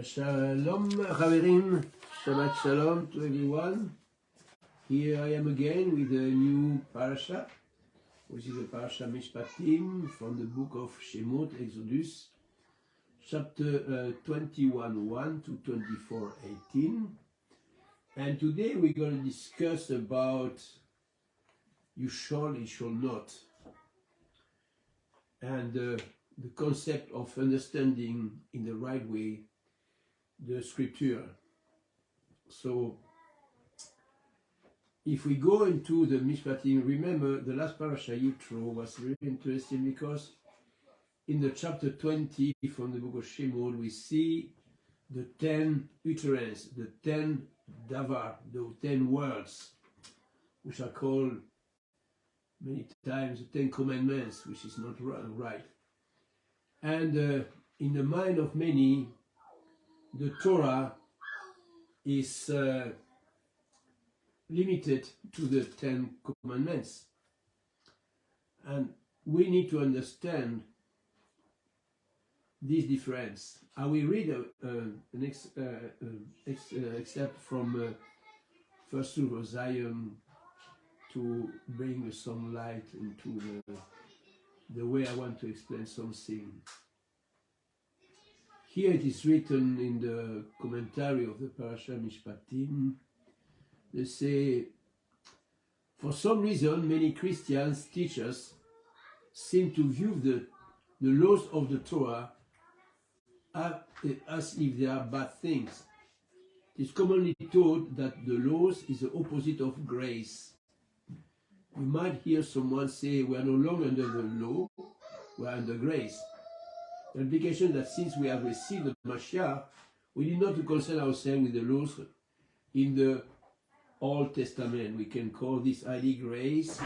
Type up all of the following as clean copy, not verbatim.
Shalom, Chaverim. Shabbat Shalom to everyone. Here I am again with a new parasha, which is a PARASHAH MISPHATIM from the book of Shemot, Exodus, chapter 21:1 to 24:18. And today we're going to discuss about you shall not, and the concept of understanding in the right way the scripture. So if we go into the Mishpatim, remember the last parasha Yitro was very interesting because in the chapter 20 from the book of Shemot we see the 10 utterances, the 10 davar, the 10 words, which are called many times the 10 commandments, which is not right. And in the mind of many, the Torah is limited to the 10 commandments. And we need to understand this difference. I will read an excerpt from First Truth of Zion to bring some light into the way I want to explain something. Here it is written in the commentary of the PARASHAH MISPHATIM. They say, for some reason, many Christians teachers seem to view the laws of the Torah as if they are bad things. It is commonly taught that the laws is the opposite of grace. You might hear someone say, we are no longer under the law, we are under grace. The implication that since we have received the Mashiach, we need not to concern ourselves with the laws in the Old Testament. We can call this idea grace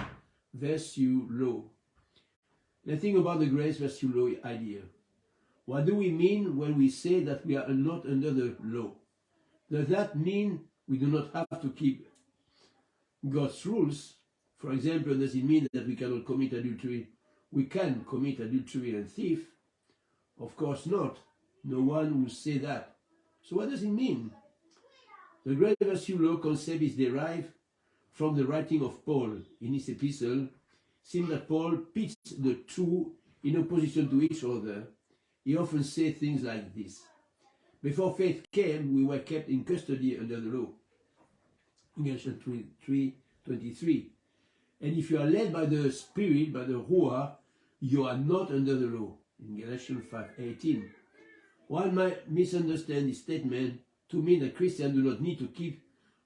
versus law. Let's think about the grace versus law idea. What do we mean when we say that we are not under the law? Does that mean we do not have to keep God's rules? For example, does it mean that we cannot commit adultery? We can commit adultery and thief? Of course not. No one will say that. So what does it mean? The grace versus law concept is derived from the writing of Paul in his epistle. It seems that Paul pits the two in opposition to each other. He often says things like this. Before faith came, we were kept in custody under the law. In Galatians 3:23. And if you are led by the Spirit, by the Ruach, you are not under the law. In Galatians 5:18. One might misunderstand this statement to mean that Christians do not need to keep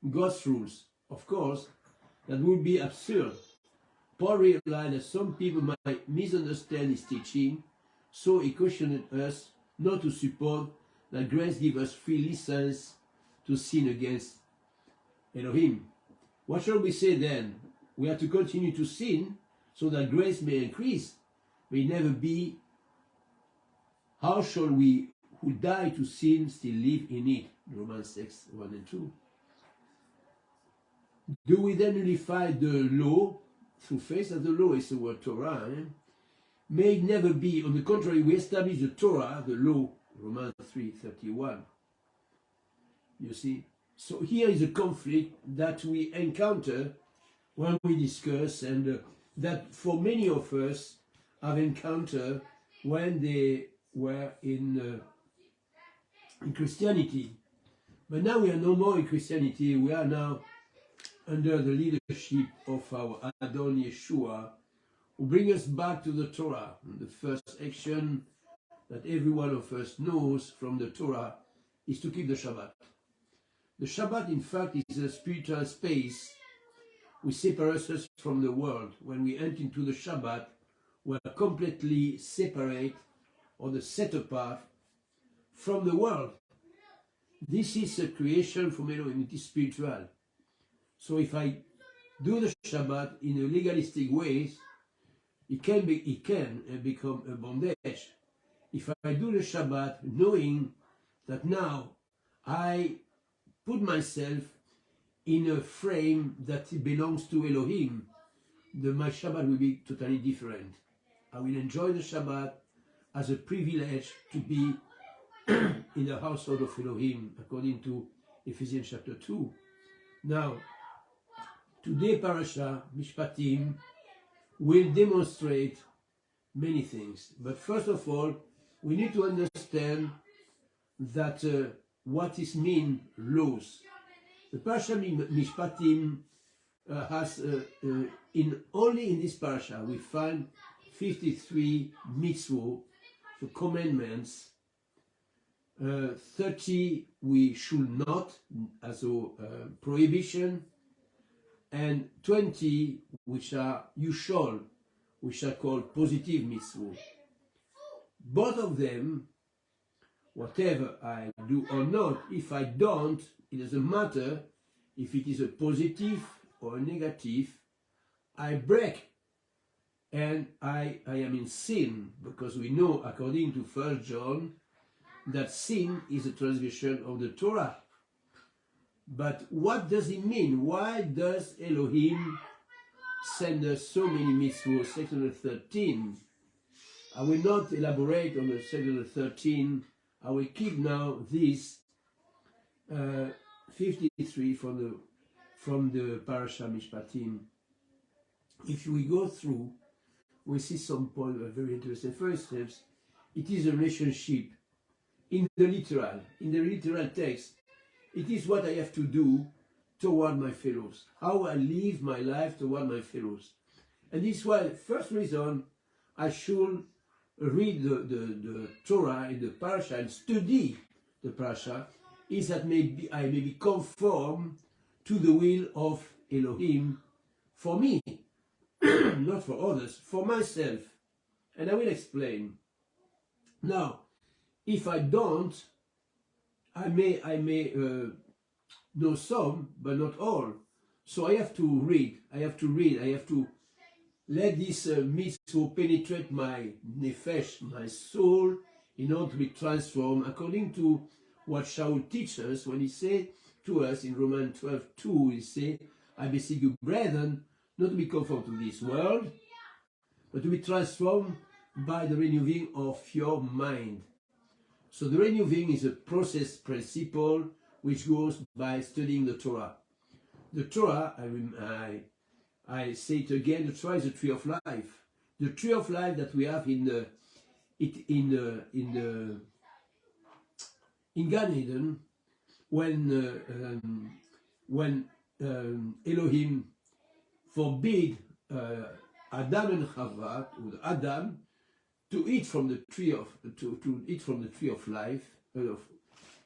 God's rules. Of course, that would be absurd. Paul realized that some people might misunderstand his teaching, so he cautioned us not to suppose that grace gives us free license to sin against Elohim. What shall we say then? We have to continue to sin so that grace may increase, may never be. How shall we who die to sin still live in it? Romans 6:1 and 2. Do we then nullify the law through faith? As the law is the word Torah. May it never be. On the contrary, we establish the Torah, the law, Romans 3:31. You see? So here is a conflict that we encounter when we discuss, and that for many of us have encountered when they were in Christianity. But now we are no more in Christianity. We are now under the leadership of our Adon Yeshua, who brings us back to the Torah. And the first action that every one of us knows from the Torah is to keep the Shabbat. The Shabbat, in fact, is a spiritual space which separates us from the world. When we enter into the Shabbat, we are completely separate or set apart from the world. This is a creation from Elohim. It is spiritual. So if I do the Shabbat in a legalistic way, it can become a bondage. If I do the Shabbat knowing that now I put myself in a frame that belongs to Elohim, my Shabbat will be totally different. I will enjoy the Shabbat as a privilege to be in the household of Elohim, according to Ephesians chapter 2. Now, today Parasha Mishpatim will demonstrate many things. But first of all, we need to understand that what is mean laws. The Parasha Mishpatim has, only in this Parasha, we find 53 mitzvot, the commandments, 30 we should not, as a prohibition, and 20 which are you shall, which are called positive mitzvot. Both of them, whatever I do or not, if I don't, it doesn't matter if it is a positive or a negative, I break and I am in sin, because we know, according to 1 John, that sin is a transgression of the Torah. But what does it mean? Why does Elohim send us so many mitzvot, 613? I will not elaborate on the 613. I will keep now this 53 from the Parasha Mishpatim. If we go through, we see some points very interesting. First steps, it is a relationship in the literal text. It is what I have to do toward my fellows, how I live my life toward my fellows. And this is why, first reason, I should read the Torah in the Parasha and study the Parasha, is that I may be conformed to the will of Elohim for me, not for others, for myself. And I will explain. Now, if I don't, I may know some, but not all. So I have to read, I have to let this mitzvah penetrate my nefesh, my soul, in order to be transformed, according to what Shaul teaches us when he said to us in Romans 12:2, he said, I beseech you, brethren, not to be conformed to this world, but to be transformed by the renewing of your mind. So the renewing is a process principle which goes by studying the Torah. The Torah, I say it again, the Torah is the tree of life. The tree of life that we have in Gan Eden, when Elohim forbid Adam and Chava, or Adam, to eat from the tree of life,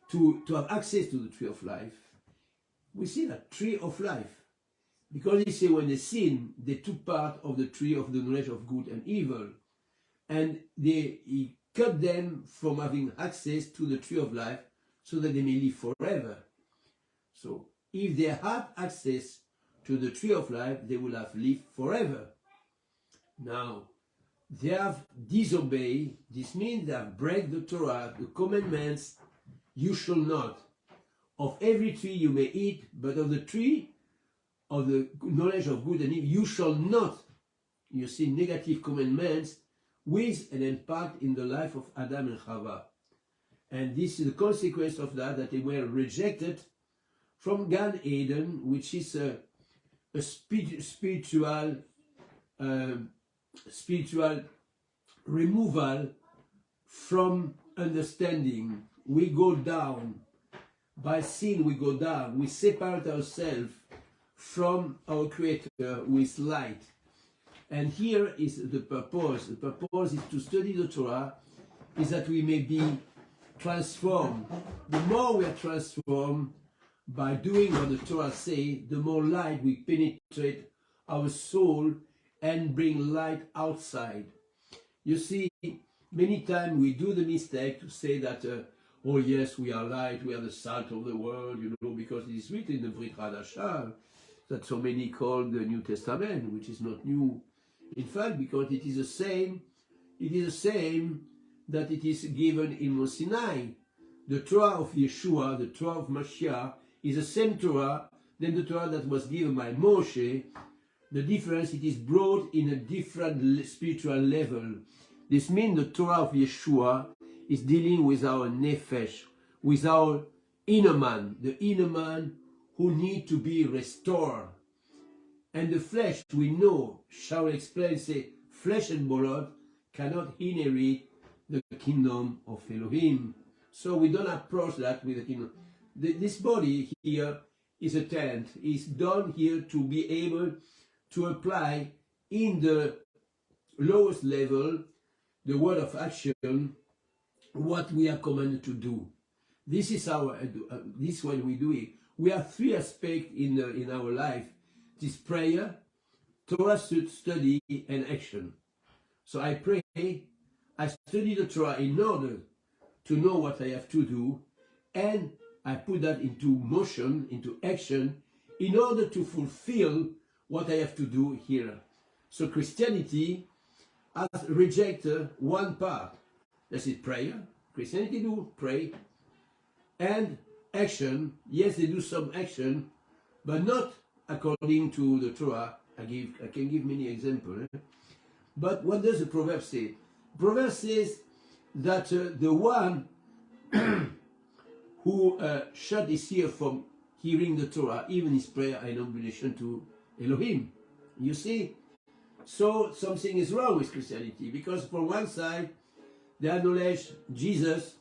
to have access to the tree of life. We see that tree of life, because he said when they sinned, they took part of the tree of the knowledge of good and evil, and he cut them from having access to the tree of life, so that they may live forever. So if they had access to the tree of life, they will have lived forever. Now, they have disobeyed. This means they have break the Torah, the commandments, you shall not. Of every tree you may eat, but of the tree of the knowledge of good and evil, you shall not. You see negative commandments with an impact in the life of Adam and Chava. And this is the consequence of that they were rejected from Gan Eden, which is a spiritual removal from understanding. We go down. By sin we go down. We separate ourselves from our Creator with light. And here is the purpose. The purpose is to study the Torah, is that we may be transformed. The more we are transformed by doing what the Torah says, the more light we penetrate our soul and bring light outside. You see, many times we do the mistake to say that, oh yes, we are light, we are the salt of the world, you know, because it is written in the Brit Hadashah that so many call the New Testament, which is not new. In fact, because it is the same that it is given in Mount Sinai. The Torah of Yeshua, the Torah of Mashiach, is the same Torah than the Torah that was given by Moshe. The difference, it is brought in a different spiritual level. This means the Torah of Yeshua is dealing with our nefesh, with our inner man, the inner man who need to be restored. And the flesh, we know, shall explain, say, flesh and blood cannot inherit the kingdom of Elohim. So we don't approach that with the kingdom. This body here is a tent. It's done here to be able to apply in the lowest level the word of action, what we are commanded to do. This is our this is what we do it. We have three aspects in our life: this prayer, Torah study, and action. So I pray, I study the Torah in order to know what I have to do, and I put that into motion, into action, in order to fulfill what I have to do here. So Christianity has rejected one part. That is prayer. Christianity do pray. And action. Yes, they do some action, but not according to the Torah. I can give many examples. But what does the proverb say? Proverb says that the one who shut his ear from hearing the Torah, even his prayer, in obligation to Elohim. You see? So something is wrong with Christianity, because from one side they acknowledge Jesus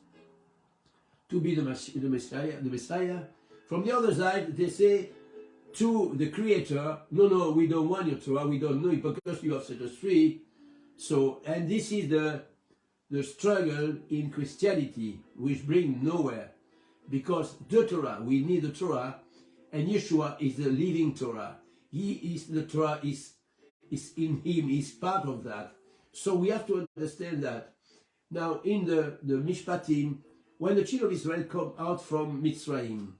to be the Messiah. From the other side, they say to the Creator, no, we don't want your Torah, we don't know it because you have set us free. So, and this is the struggle in Christianity, which brings nowhere. Because the Torah, we need the Torah, and Yeshua is the living Torah. He is the Torah, is in him, is part of that. So we have to understand that. Now in the Mishpatim, when the children of Israel come out from Mitzrayim,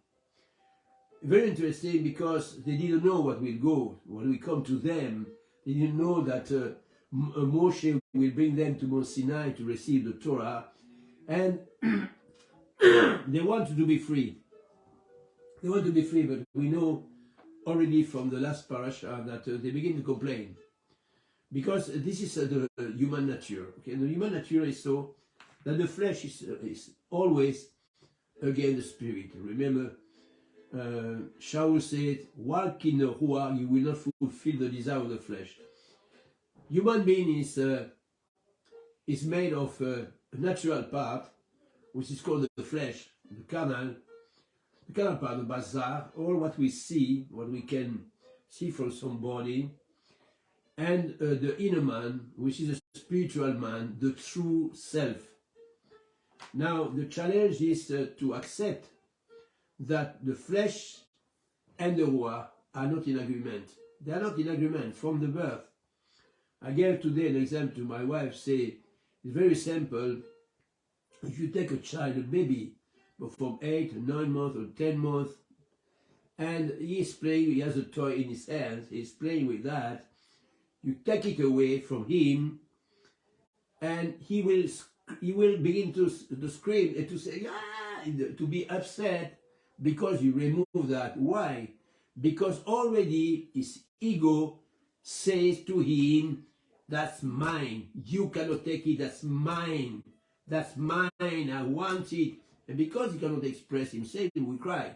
very interesting, because they didn't know what will go, when we come to them. They didn't know that Moshe will bring them to Mount Sinai to receive the Torah, and they wanted to be free. They want to be free, but we know already from the last parasha that they begin to complain. Because this is the human nature. Okay? The human nature is so that the flesh is always against the spirit. Remember, Shaul said, walk in the Ruah, you will not fulfill the desire of the flesh. Human being is made of a natural part, which is called the flesh, the carnal part, the bazar, all what we see, what we can see from somebody, and the inner man, which is a spiritual man, the true self. Now, the challenge is to accept that the flesh and the Ruah are not in agreement. They are not in agreement from the birth. I gave today an example to my wife, say, it's very simple. If you take a child, a baby, from 8 or 9 months or 10 months, and he is playing, he has a toy in his hands, he's playing with that, you take it away from him, and he will begin to scream and to say, ah, to be upset because you remove that. Why? Because already his ego says to him, that's mine, you cannot take it, that's mine, I want it. And because he cannot express himself, he will cry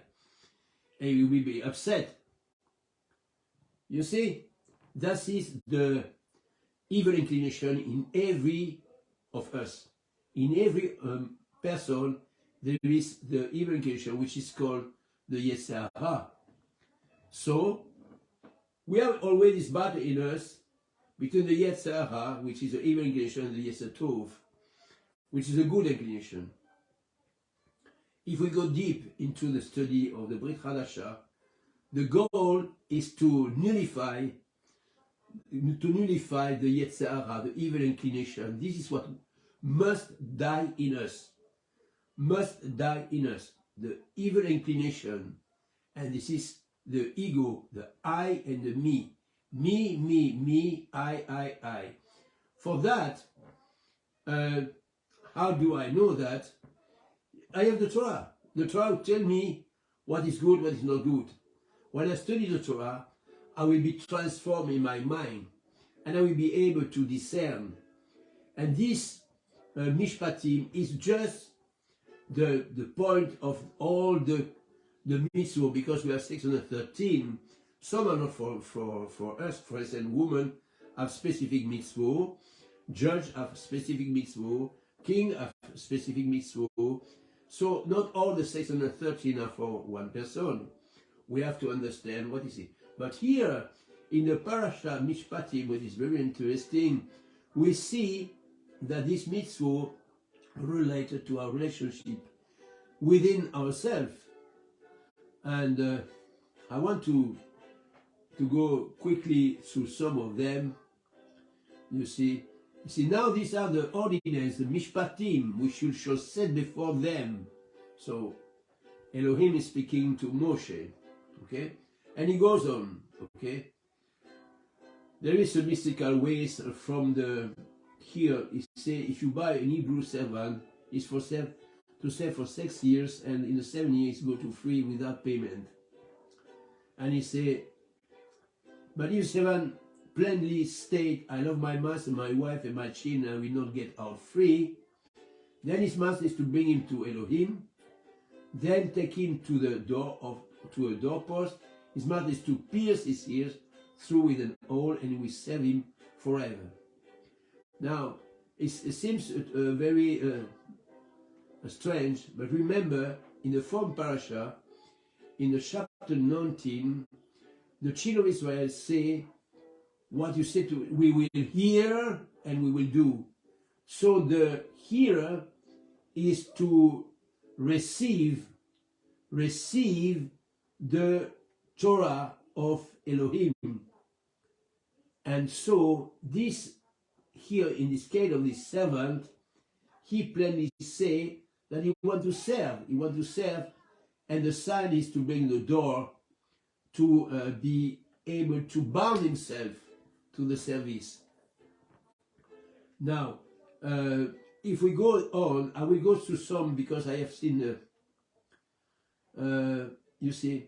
and he will be upset. You see, that is the evil inclination in every of us. In every person, there is the evil inclination, which is called the Yetzer Hara. So, we have always this battle in us between the Yetzer Hara, which is the evil inclination, and the Yetzer Tov, which is a good inclination. If we go deep into the study of the Brit Hadashah, the goal is to nullify the Yetzer Hara, the evil inclination. This is what must die in us. Must die in us. The evil inclination. And this is the ego, the I and the me. Me, I. For that, how do I know that? I have the Torah. The Torah will tell me what is good, what is not good. When I study the Torah, I will be transformed in my mind, and I will be able to discern. And this Mishpatim is just the point of all the mitzvot, because we have 613. Some are not for us. For instance, women have specific mitzvot, judge have specific mitzvot, king have specific mitzvot. So not all the 613 are for one person. We have to understand what is it. But here in the PARASHAH MISPHATIM, which is very interesting, we see that this mitzvah related to our relationship within ourselves. And I want to go quickly through some of them. You see, now these are the ordinances, the mishpatim, which you shall set before them. So Elohim is speaking to Moshe, okay? And he goes on, okay? There is a mystical ways from the, here, it says, if you buy an Hebrew servant, it's for to serve for 6 years, and in the 7 years go to free without payment. And he say, but if servant plainly state, I love my master, my wife, and my children, and will not get out free, then his master is to bring him to Elohim, then take him to the door to a doorpost. His master is to pierce his ears through with an hole, and he will serve him forever. Now, it seems very strange, but remember, in the form parasha, in the chapter 19, the children of Israel say, what you say to, we will hear and we will do. So the hearer is to receive the Torah of Elohim. And so this here, in this case of this servant, he plainly say that he want to serve, and the sign is to bring the door to be able to bound himself to the service. Now, if we go on, I will go through some because I have seen, you see,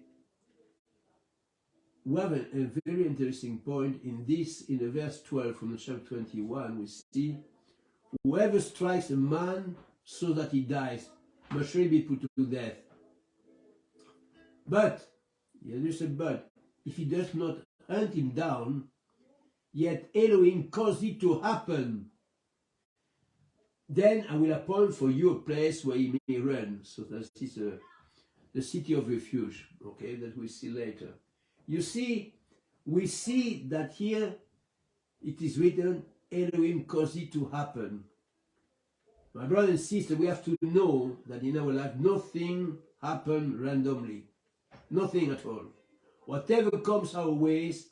we have a very interesting point in this, in the verse 12 from the chapter 21, we see, whoever strikes a man so that he dies must surely be put to death. But, there's a but, if he does not hunt him down, yet Elohim caused it to happen, then I will appoint for you a place where he may run. So that is the city of refuge, okay, that we see later. You see, we see that here it is written, Elohim caused it to happen. My brother and sister, we have to know that in our life nothing happens randomly. Nothing at all. Whatever comes our ways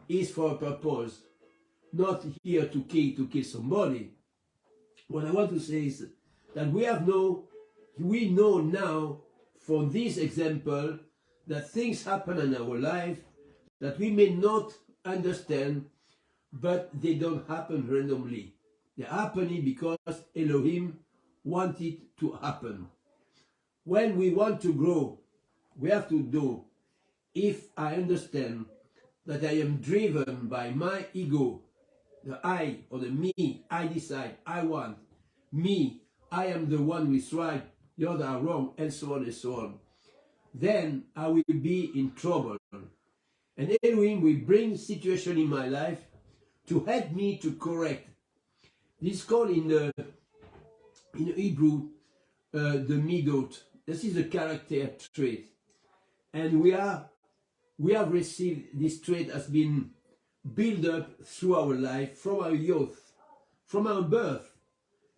is for a purpose, not here to kill somebody. What I want to say is that we know now from this example that things happen in our life that we may not understand, but they don't happen randomly. They're happening because Elohim wanted to happen. When we want to grow, we have to know, if I understand that I am driven by my ego, the I or the me, I decide, I want, me, I am the one who is right, the other are wrong, and so on and so on, then I will be in trouble. And Elohim will bring situation in my life to help me to correct. This is called in the Hebrew the midot. This is a character trait, and we have received this trait has been built up through our life, from our youth, from our birth,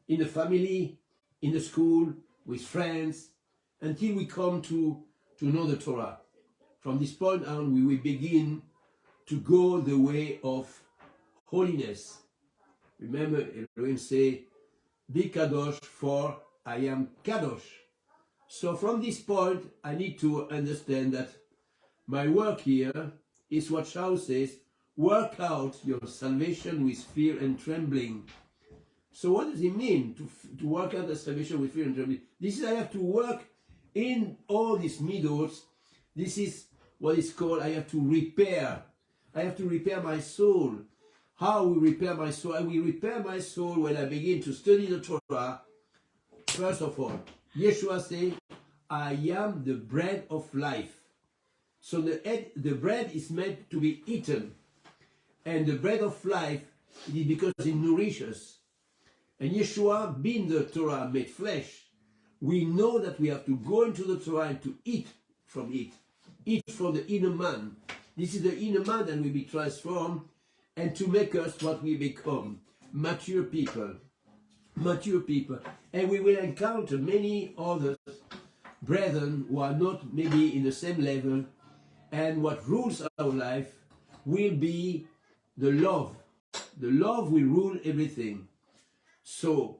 in the family, in the school, with friends, until we come to know the Torah. From this point on, we will begin to go the way of holiness. Remember, Elohim say, be kadosh, for I am kadosh. So from this point, I need to understand that my work here is what Shaul says, work out your salvation with fear and trembling. So what does it mean to work out the salvation with fear and trembling? This is, I have to work in all these middles. This is what is called, I have to repair. I have to repair my soul. How we repair my soul? I will repair my soul when I begin to study the Torah. First of all, Yeshua said, I am the bread of life. So the bread is meant to be eaten. And the bread of life is because it nourishes. And Yeshua, being the Torah made flesh, we know that we have to go into the Torah and to eat from it. Eat from the inner man. This is the inner man that will be transformed and to make us what we become. Mature people. Mature people. And we will encounter many other brethren who are not maybe in the same level. And what rules our life will be the love. The love will rule everything. So,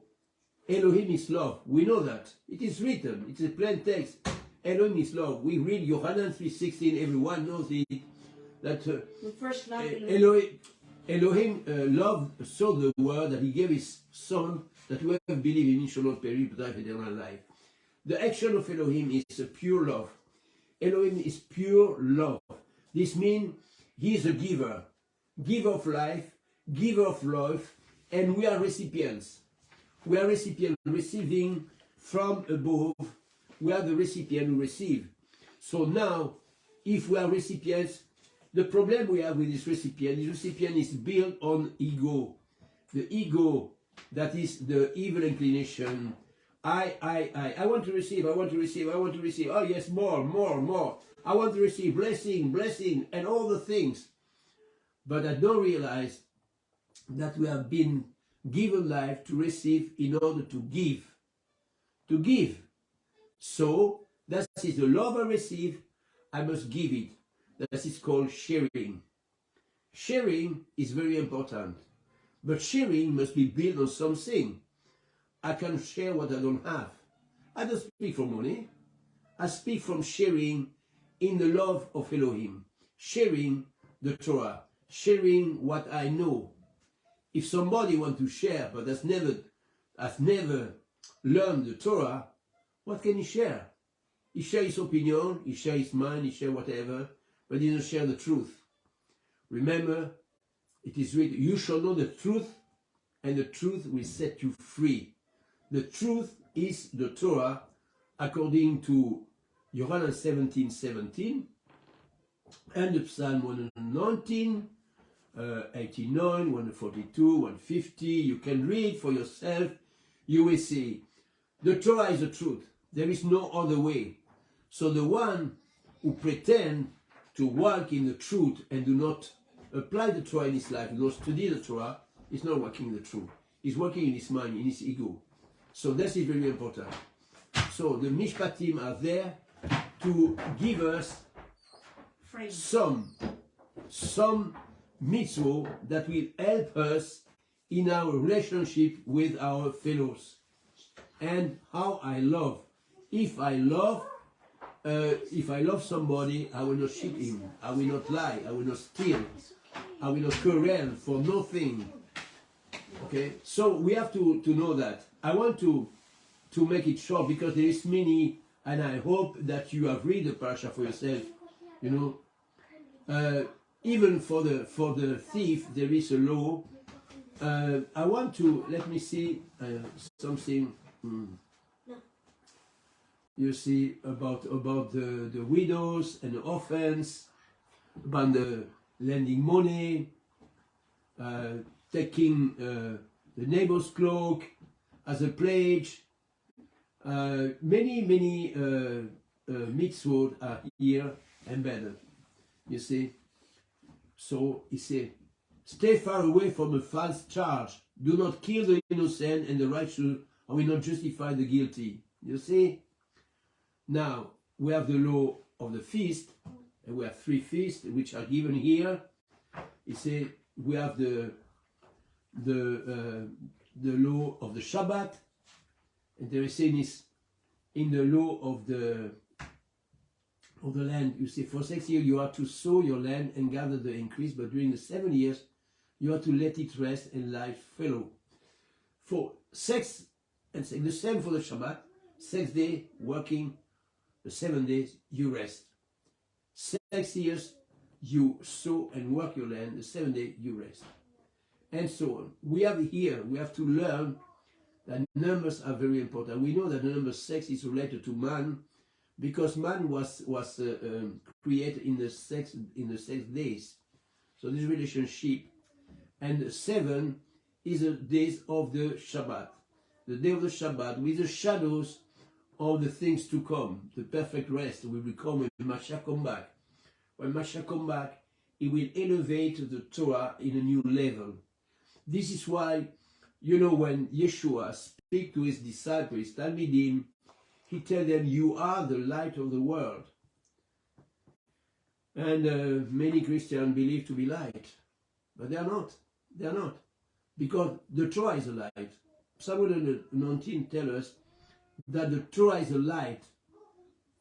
Elohim is love. We know that. It is written. It's a plain text. Elohim is love. We read Yohanan 3:16. Everyone knows it. That the first love Elohim loved so the world that he gave his son that whoever believes in him shall not perish but have eternal life. The action of Elohim is a pure love. Elohim is pure love. This means he is a giver. Giver of life, giver of love, and we are recipients. We are recipients receiving from above. We are the recipient who receive. So now, if we are recipients, the problem we have with this recipient is built on ego. The ego, that is the evil inclination. I want to receive, I want to receive, I want to receive. Oh yes, more, more, more. I want to receive blessing, blessing, and all the things. But I don't realize that we have been given life to receive in order to give. To give. So, that is the love I receive, I must give it. That is called sharing. Sharing is very important. But sharing must be built on something. I can share what I don't have. I don't speak from money. I speak from sharing in the love of Elohim. Sharing the Torah. Sharing what I know. If somebody wants to share but has never learned the Torah, what can he share? He shares his opinion, he shares his mind, he shares whatever, but he doesn't share the truth. Remember, it is written, you shall know the truth, and the truth will set you free. The truth is the Torah, according to Yohanan 17:17, and the Psalm 119, 89, 142, 150. You can read for yourself. You will see. The Torah is the truth. There is no other way. So the one who pretend to walk in the truth and do not apply the Torah in his life, do not study the Torah, is not working the truth. He's working in his mind, in his ego. So this is very important. So the Mishpatim are there to give us some mitzvot that will help us in our relationship with our fellows. And how I love. If I love somebody, I will not cheat him. I will not lie. I will not steal. I will not quarrel for nothing. Okay? So we have to know that. I want to make it short because there is many, and I hope that you have read the parasha for yourself. You know, even for the thief, there is a law. I want to, let me see something. You see about the widows and the orphans, about the lending money, taking the neighbor's cloak as a pledge. Many mitzvot are here embedded. You see. So he said, stay far away from a false charge. Do not kill the innocent, and the righteous will not justify the guilty. You see? Now, we have the law of the feast, and we have 3 feasts which are given here. He said, we have the law of the Shabbat, and there is saying is in the law of the land. You see, for 6 years you are to sow your land and gather the increase, but during the 7 years you are to let it rest and life follow. For 6 and the same for the Shabbat, 6 days working, the 7 days you rest. 6 years you sow and work your land, the 7 days you rest. and so on. We have to learn that numbers are very important. We know that the number 6 is related to man, because man was created in the 6 days. So this relationship, and 7 is the days of the Shabbat, the day of the Shabbat, with the shadows of the things to come. The perfect rest will come when Mashiach come back. When Mashiach come back, he will elevate the Torah in a new level. This is why, you know, when Yeshua speaks to his disciples, Talmidim, he tells them, you are the light of the world. And many Christians believe to be light, but they are not. They are not. Because the Torah is a light. Psalm 119 tells us that the Torah is a light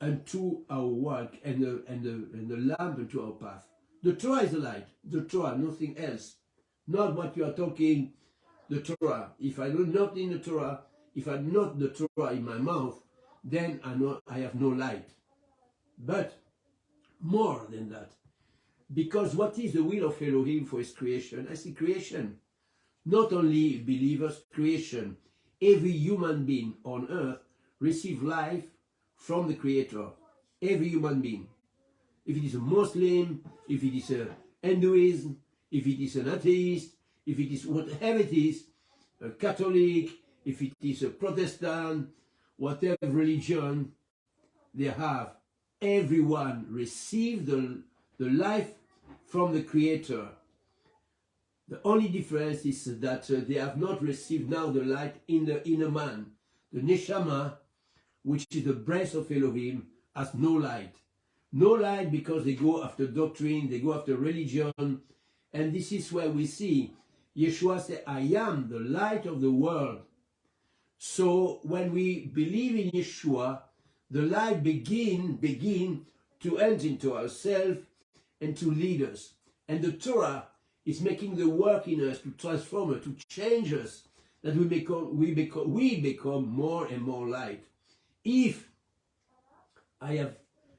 unto our work and the lamp unto our path. The Torah is a light. The Torah, nothing else. Not what you are talking, the Torah. If I do not in the Torah, if I have not the Torah in my mouth, then I have no light. But more than that, because what is the will of Elohim for his creation? I see creation. Not only believers, creation. Every human being on earth receives life from the Creator. Every human being. If it is a Muslim, if it is a Hinduism, if it is an atheist, if it is whatever it is, a Catholic, if it is a Protestant, whatever religion they have, everyone receives the life from the Creator. The only difference is that they have not received now the light in the inner man. The Neshama, which is the breath of Elohim, has no light. No light because they go after doctrine, they go after religion. And this is where we see Yeshua say, I am the light of the world. So when we believe in Yeshua, the light begin to enter into ourselves and to lead us. And the Torah is making the work in us to transform us, to change us, that we become more and more light. If I have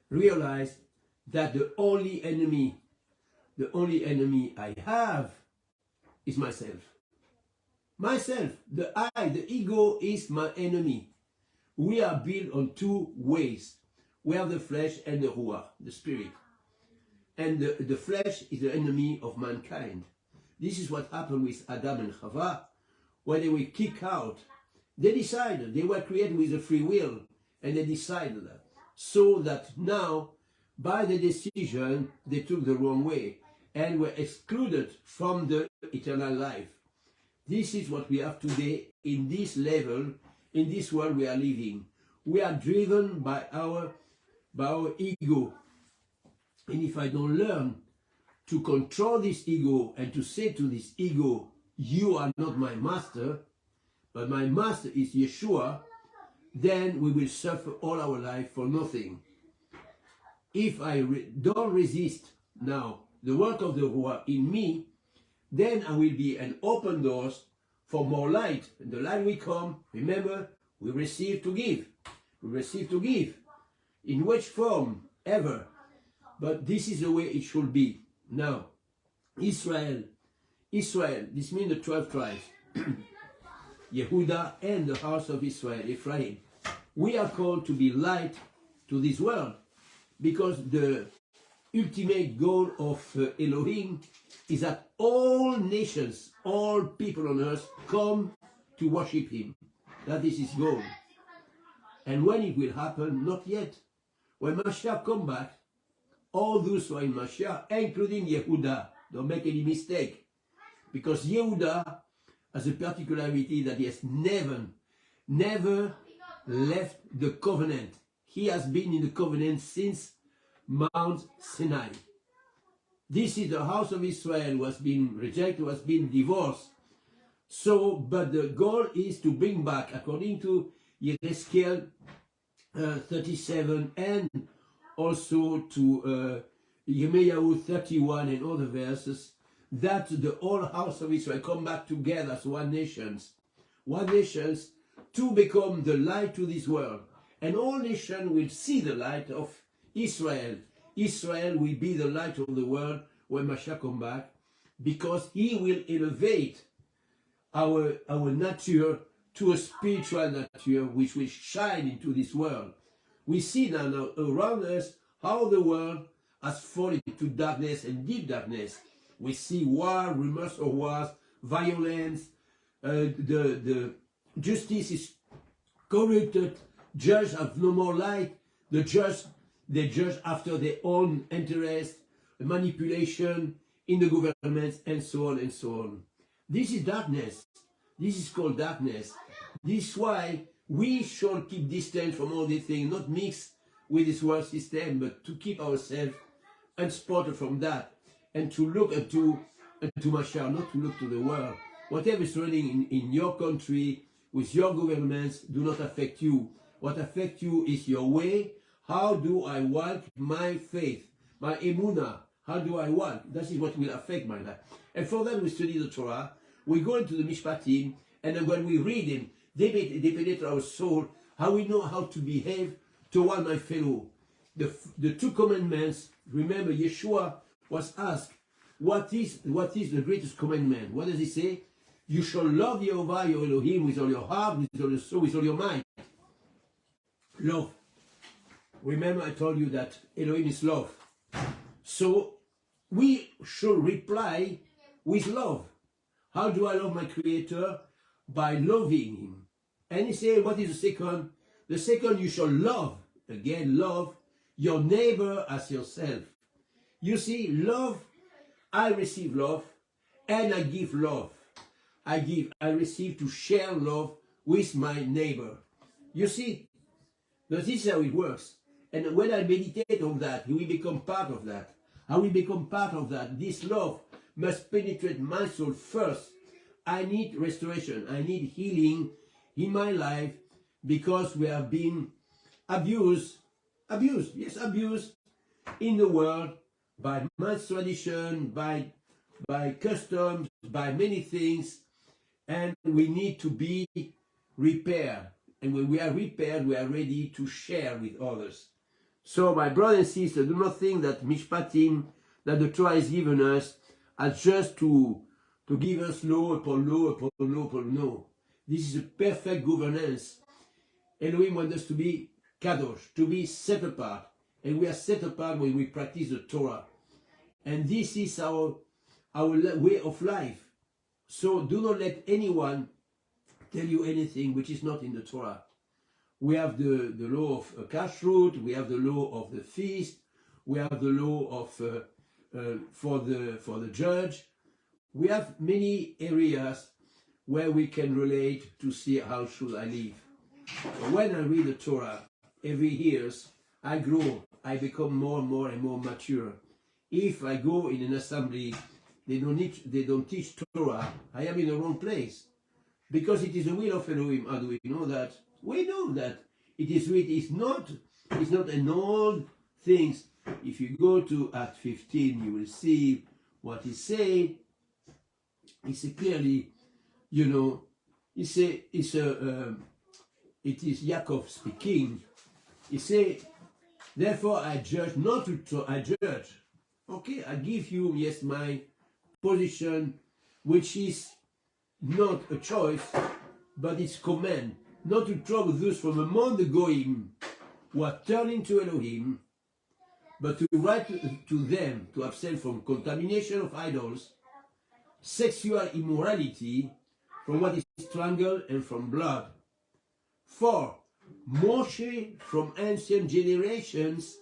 realized that the only enemy I have is myself. Myself, the I, the ego is my enemy. We are built on two ways. We have the flesh and the ruach, the spirit. And the flesh is the enemy of mankind. This is what happened with Adam and Chava. When they were kicked out, they decided, they were created with a free will, and they decided that. So that now, by the decision, they took the wrong way, and were excluded from the eternal life. This is what we have today in this level, in this world we are living. We are driven by our ego. And if I don't learn to control this ego and to say to this ego, you are not my master, but my master is Yeshua, then we will suffer all our life for nothing. If I don't resist now the work of the Ruach in me, then I will be an open doors for more light. And the light will come, remember, we receive to give. We receive to give. In which form? Ever. But this is the way it should be. Now, Israel, this means the 12 tribes. Yehuda and the house of Israel, Ephraim. We are called to be light to this world, because the ultimate goal of Elohim is that all nations, all people on earth come to worship him. That is his goal. And when it will happen, not yet. When Mashiach come back, all those who are in Mashiach, including Yehuda, don't make any mistake, because Yehuda has a particularity that he has never left the covenant. He has been in the covenant since Mount Sinai. This is the house of Israel who has been rejected, who has been divorced. So, but the goal is to bring back, according to Ezekiel 37 and also to Yirmiyahu 31 and other verses, that the whole house of Israel come back together as one nation to become the light to this world. And all nations will see the light of Israel. Israel will be the light of the world when Mashiach comes back. because he will elevate our nature to a spiritual nature which will shine into this world. We see now around us how the world has fallen into darkness and deep darkness. We see war, rumors of wars, violence, the justice is corrupted, judges have no more light, they judge after their own interest, manipulation in the governments, and so on and so on. This is darkness. This is called darkness. This is why we should keep distance from all these things, not mix with this world system, but to keep ourselves unspotted from that, and to look unto Mashiach, not to look to the world. Whatever is running in your country, with your governments, do not affect you. What affects you is your way. How do I walk my faith, my emunah? How do I walk? That is what will affect my life. And for that we study the Torah. We go into the Mishpatim, and then when we read them, they penetrate our soul, how we know how to behave toward my fellow. The two commandments, remember Yeshua was asked, what is the greatest commandment? What does he say? You shall love Yehovah, your Elohim, with all your heart, with all your soul, with all your mind. Love. Remember I told you that Elohim is love. So we should reply with love. How do I love my Creator? By loving Him. And he said, what is the second? The second, you shall love. Again, love your neighbor as yourself. You see, love, I receive love, and I give love. I receive to share love with my neighbor. You see, this is how it works. And when I meditate on that, we become part of that. How we become part of that? This love must penetrate my soul first. I need restoration. I need healing in my life because we have been abused in the world by man's tradition, by customs, by many things, and we need to be repaired. And when we are repaired, we are ready to share with others. So, my brothers and sisters, do not think that Mishpatim, that the Torah has given us, are just to give us law upon law upon law upon law. No. This is a perfect governance. Elohim wants us to be kadosh, to be set apart. And we are set apart when we practice the Torah. And this is our way of life. So do not let anyone tell you anything which is not in the Torah. We have the law of kashrut, we have the law of the feast, we have the law of for the judge. We have many areas where we can relate to see how should I live. When I read the Torah, every year I grow, I become more and more mature. If I go in an assembly, they don't teach Torah, I am in the wrong place. Because it is the will of Elohim. How do we know that? We know that it is written. It's not an old thing. If you go to Act 15, you will see what he said. He said clearly, you know, it is Yaakov speaking. He said, therefore I judge not to I judge. Okay, I give you, yes, my position, which is not a choice, but it's command, not to trouble those from among the Goyim who are turning to Elohim, but to write to them to abstain from contamination of idols, sexual immorality, from what is strangled, and from blood. For Moshe from ancient generations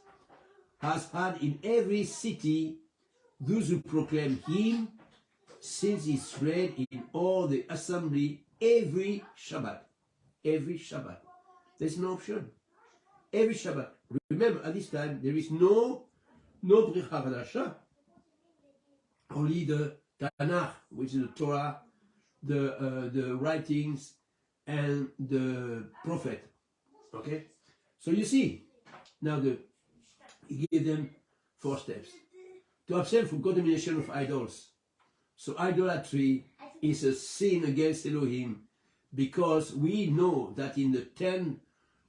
has had in every city those who proclaim him, since it's read in all the assembly every Shabbat. Every Shabbat. There's no option. Every Shabbat. Remember, at this time, there is no Brit Hadashah. Only the Tanakh, which is the Torah, the writings, and the prophet. Okay? So you see, now he gave them 4 steps. To abstain from contamination of idols. So idolatry is a sin against Elohim, because we know that in the 10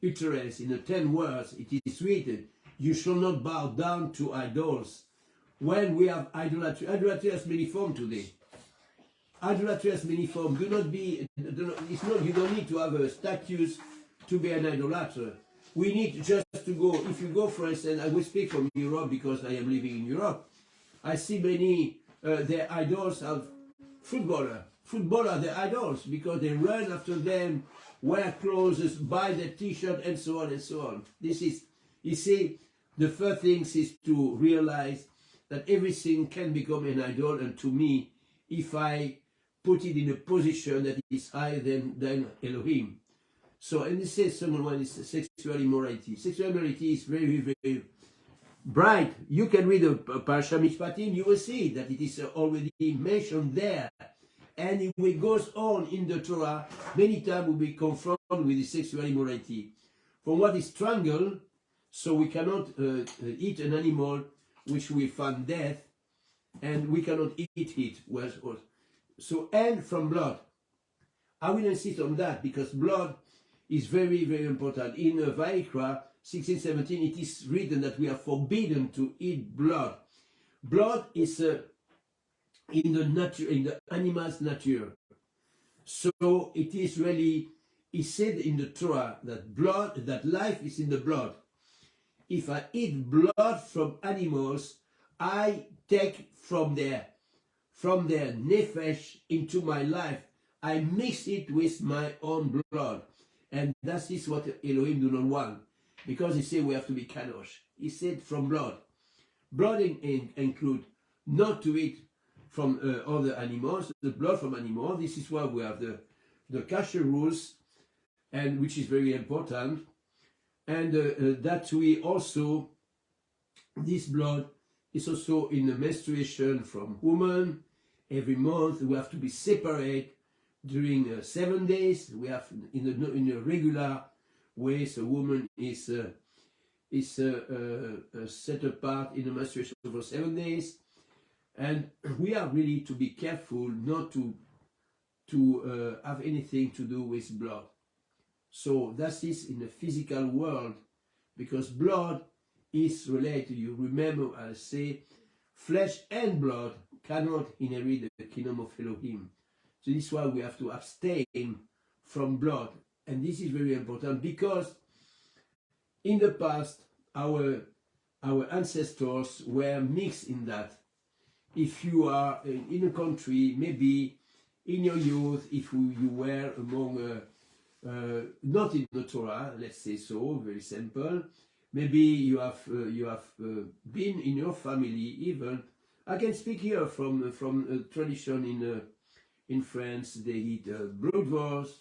utterance, in the 10 words, it is written, you shall not bow down to idols, when we have idolatry. Idolatry has many forms today. Idolatry has many forms. Do not be, it's not, you don't need to have a status to be an idolater. We need just to go, if you go, for instance, I will speak from Europe because I am living in Europe. I see many, their idols of footballer. Footballer, their idols, because they run after them, wear clothes, buy their t-shirt, and so on and so on. This is, you see, the first thing is to realize that everything can become an idol, and to me, if I put it in a position that is higher than Elohim. So, and this is second one is sexual immorality. Sexual immorality is very, very bright. You can read PARASHAH MISPHATIM, you will see that it is already mentioned there. And if it goes on in the Torah, many times we'll be confronted with the sexual immorality. From what is strangled, so we cannot eat an animal which we find death, and we cannot eat it. So, and from blood. I will insist on that because blood is very, very important. In Vayikra 16:17, it is written that we are forbidden to eat blood. Blood is in the nature, in the animal's nature. So it is really, it said in the Torah that blood, that life is in the blood. If I eat blood from animals, I take from their nefesh into my life. I mix it with my own blood. And that is what Elohim do not want. Because he said we have to be kadosh. He said from blood. Blood include not to eat from other animals, the blood from animals. This is why we have the kasher rules, and which is very important. And that we also, this blood is also in the menstruation from woman. Every month we have to be separate during 7 days. We have in a regular way, so woman is set apart in the menstruation for 7 days. And we are really to be careful not to have anything to do with blood. So that is in the physical world, because blood is related. You remember I say, flesh and blood cannot inherit the kingdom of Elohim. So this is why we have to abstain from blood. And this is very important because in the past, our ancestors were mixed in that. If you are in a country, maybe in your youth, if you were among, not in the Torah, let's say so, very simple, maybe you have been in your family even. I can speak here from a tradition in France. They eat bloodwurst.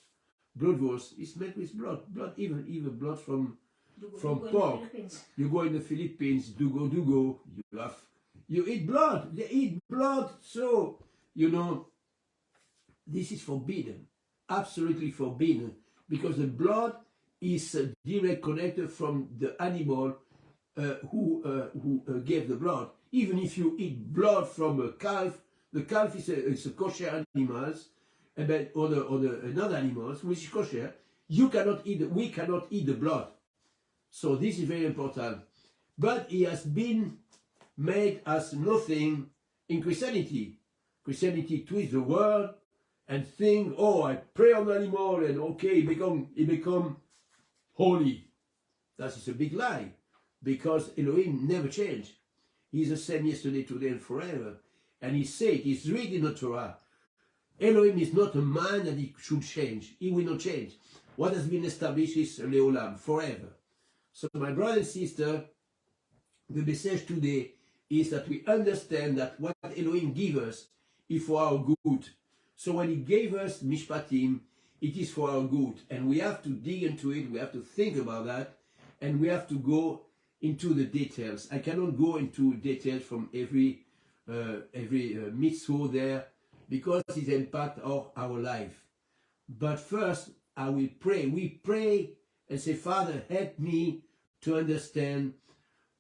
Bloodwurst is made with blood, even blood from pork. You go in the Philippines, dugo. You eat blood. They eat blood. So you know this is forbidden, absolutely forbidden, because the blood is direct connected from the animal who gave the blood. Even if you eat blood from a calf, the calf is a kosher animal, or another animals which is kosher. We cannot eat the blood. So this is very important. But it has been made as nothing in Christianity. Christianity twists the word and think, oh, I pray on the animal and okay, it become holy. That is a big lie, because Elohim never changed. He's the same yesterday, today, and forever. And he said, it's written in the Torah, Elohim is not a man that he should change. He will not change. What has been established is Leolam, forever. So my brother and sister, the message today is that we understand that what Elohim gives us is for our good. So when he gave us Mishpatim, it is for our good. And we have to dig into it, we have to think about that, and we have to go into the details. I cannot go into details from every mitzvah there, because it impacts our life. But first, I will pray. We pray and say, Father, help me to understand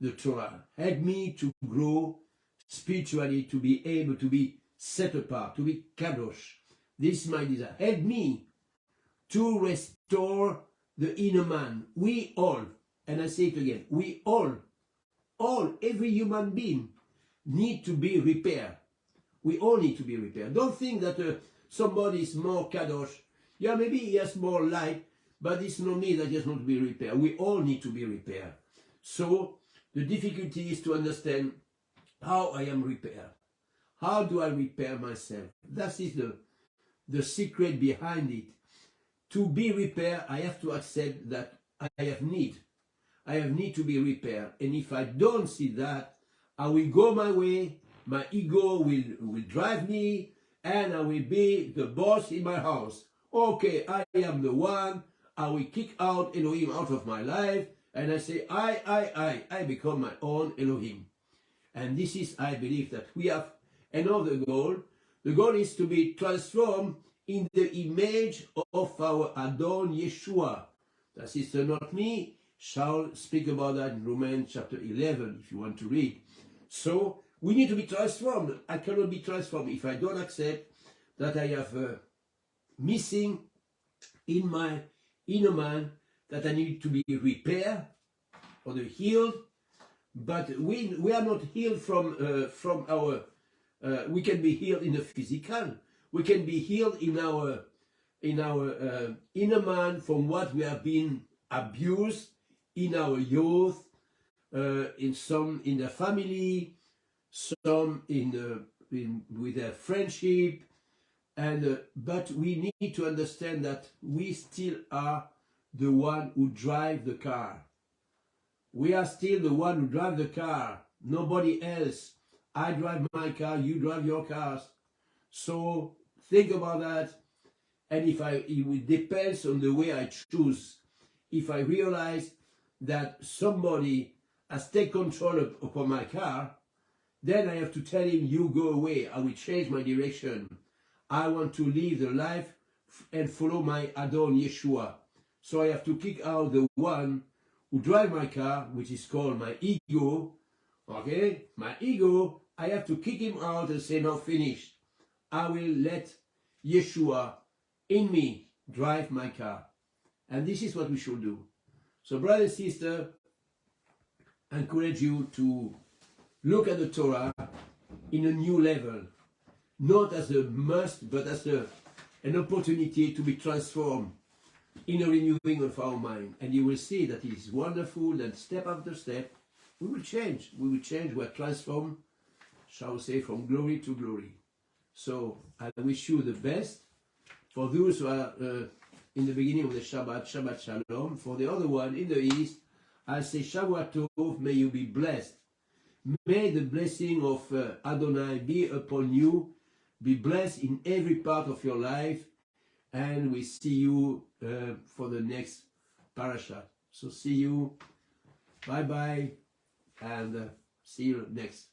the Torah. Help me to grow spiritually, to be able to be set apart, to be kadosh. This is my desire. Help me to restore the inner man. We all, and I say it again, we all, every human being need to be repaired. We all need to be repaired. Don't think that somebody is more kadosh. Yeah, maybe he has more light, but it's not me that just want to be repaired. We all need to be repaired. So the difficulty is to understand how I am repaired. How do I repair myself? That is the secret behind it. To be repaired, I have to accept that I have need. I have need to be repaired. And if I don't see that, I will go my way, my ego will drive me, and I will be the boss in my house. Okay, I am the one. I will kick out Elohim out of my life, and I say, I become my own Elohim. And this is, I believe, that we have another goal. The goal is to be transformed in the image of our Adon Yeshua. That is not me. Shall speak about that in Romans chapter 11, if you want to read. So, we need to be transformed. I cannot be transformed if I don't accept that I have missing in my inner man, that I need to be repaired or healed. But we are not healed from our, we can be healed in the physical. We can be healed in our inner man from what we have been abused in our youth, in the family, some with their friendship, and but we need to understand that we still are the one who drive the car. We are still the one who drive the car, nobody else. I drive my car, you drive your cars. So think about that. And it depends on the way I choose. If I realize that somebody has taken control upon my car, then I have to tell him, you go away, I will change my direction. I want to live the life and follow my Adon Yeshua. So I have to kick out the one who drive my car, which is called my ego. Okay, my ego, I have to kick him out and say, now finished. I will let Yeshua in me drive my car. And this is what we should do. So brother and sister, I encourage you to look at the Torah in a new level. Not as a must, but as an opportunity to be transformed in a renewing of our mind. And you will see that it is wonderful, that step after step, we will change. We will change, we are transformed, shall we say, from glory to glory. So I wish you the best. For those who are in the beginning of the Shabbat, Shabbat Shalom. For the other one in the East, I say Shabbat Tov, may you be blessed. May the blessing of Adonai be upon you. Be blessed in every part of your life. And we see you for the next parasha. So see you. Bye-bye. And see you next.